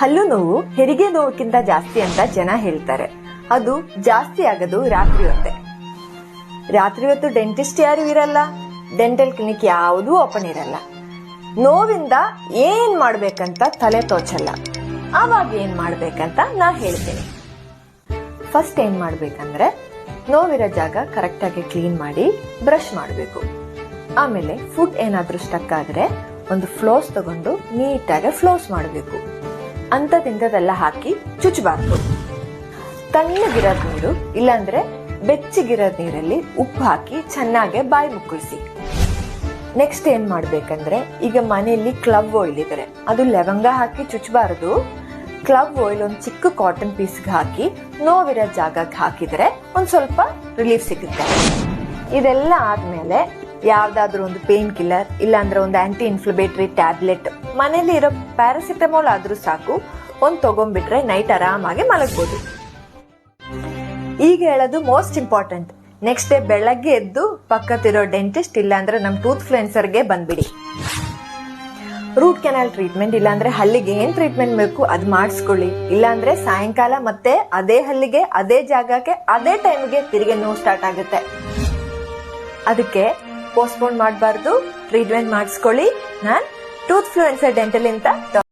ಹಲ್ಲು ನೋವು ಹೆರಿಗೆ ನೋವುಕ್ಕಿಂತ ಜಾಸ್ತಿ ಅಂತ ಜನ ಹೇಳ್ತಾರೆ. ಅದು ಜಾಸ್ತಿ ಆಗೋದು ರಾತ್ರಿ ಹೊತ್ತೆ. ರಾತ್ರಿ ಹೊತ್ತು ಡೆಂಟಿಸ್ಟ್ ಯಾರು ಇರಲ್ಲ, ಡೆಂಟಲ್ ಕ್ಲಿನಿಕ್ ಯಾವುದೂ ಓಪನ್ ಇರಲ್ಲ. ನೋವಿಂದ ಏನ್ ಮಾಡ್ಬೇಕಂತ ತಲೆ ತೋಚಲ್ಲ. ಆವಾಗ ಏನ್ ಮಾಡ್ಬೇಕಂತ ನಾ ಹೇಳ್ತೀನಿ. ಫಸ್ಟ್ ಏನ್ ಮಾಡ್ಬೇಕಂದ್ರೆ ನೋವಿರೋ ಜಾಗ ಕರೆಕ್ಟ್ ಆಗಿ ಕ್ಲೀನ್ ಮಾಡಿ ಬ್ರಷ್ ಮಾಡಬೇಕು. ಆಮೇಲೆ ಫುಡ್ ಏನಾದ್ರೂ ಸ್ಟಕ್ ಆದ್ರೆ ಒಂದು ಫ್ಲೋಸ್ ತಗೊಂಡು ನೀಟಾಗಿ ಫ್ಲೋಸ್ ಮಾಡಬೇಕು. ಅಂತದಿಂದದೆಲ್ಲ ಹಾಕಿ ಚುಚ್ಚಬಾರ್ದು. ತಣ್ಣಗಿರೋದ್ ನೀರು ಇಲ್ಲಾಂದ್ರೆ ಬೆಚ್ಚಗಿರೋದ್ ನೀರಲ್ಲಿ ಉಪ್ಪು ಹಾಕಿ ಚೆನ್ನಾಗಿ ಬಾಯಿ ಮುಕ್ಕಳಿಸಿ. ನೆಕ್ಸ್ಟ್ ಏನ್ ಮಾಡ್ಬೇಕಂದ್ರೆ, ಈಗ ಮನೆಯಲ್ಲಿ ಕ್ಲವ್ ಆಯಿಲ್ ಇದ್ರೆ ಅದು ಲವಂಗ ಹಾಕಿ ಚುಚ್ಚಬಾರದು. ಕ್ಲವ್ ಆಯಿಲ್ ಒಂದು ಚಿಕ್ಕ ಕಾಟನ್ ಪೀಸ್ಗೆ ಹಾಕಿ ನೋವಿರೋ ಜಾಗಕ್ಕೆ ಹಾಕಿದ್ರೆ ಒಂದ್ ಸ್ವಲ್ಪ ರಿಲೀಫ್ ಸಿಗುತ್ತೆ. ಇದೆಲ್ಲ ಆದ್ಮೇಲೆ ಯಾವ್ದಾದ್ರು ಒಂದು ಪೇನ್ ಕಿಲ್ಲರ್ ಇಲ್ಲಾಂದ್ರೆ ಒಂದು ಆಂಟಿ ಇನ್ಫ್ಲಮೇಟರಿ ಟ್ಯಾಬ್ಲೆಟ್, ಮನೇಲಿ ಇರೋ ಪ್ಯಾರಾಸಿಟಮಾಲ್ ಆದ್ರೂ ಸಾಕು, ಒಂದ್ ತಗೊಂಡ್ಬಿಟ್ರೆ ನೈಟ್ ಆರಾಮಾಗಿ ಮಲಗ್ಬೋದು. ಈಗ ಹೇಳೋದು ಮೋಸ್ಟ್ ಇಂಪಾರ್ಟೆಂಟ್. ನೆಕ್ಸ್ಟ್ ಡೇ ಬೆಳಗ್ಗೆ ಎದ್ದು ಪಕ್ಕತ್ತಿರೋ ಡೆಂಟಿಸ್ಟ್ ಇಲ್ಲಾಂದ್ರೆ ನಮ್ ಟೂತ್ ಕ್ಲೆನ್ಸರ್ಗೆ ಬಂದ್ಬಿಡಿ. ರೂಟ್ ಕೆನಾಲ್ ಟ್ರೀಟ್ಮೆಂಟ್ ಇಲ್ಲಾಂದ್ರೆ ಹಲ್ಲಿಗೆ ಏನ್ ಟ್ರೀಟ್ಮೆಂಟ್ ಬೇಕು ಅದ್ ಮಾಡಿಸ್ಕೊಳ್ಳಿ. ಇಲ್ಲಾಂದ್ರೆ ಸಾಯಂಕಾಲ ಮತ್ತೆ ಅದೇ ಹಲ್ಲಿಗೆ ಅದೇ ಜಾಗಕ್ಕೆ ಅದೇ ಟೈಮ್ಗೆ ತಿರುಗಿ ನೋವು ಸ್ಟಾರ್ಟ್ ಆಗುತ್ತೆ. ಅದಕ್ಕೆ ಪೋಸ್ಟ್ಪೋನ್ ಮಾಡಬಾರ್ದು, ಟ್ರೀಟ್ಮೆಂಟ್ ಮಾಡಿಸ್ಕೊಳ್ಳಿ. ನಾನ್ ಟೂತ್ ಫ್ಲೂಯೆನ್ಸರ್ ಡೆಂಟಲ್ ಅಂತ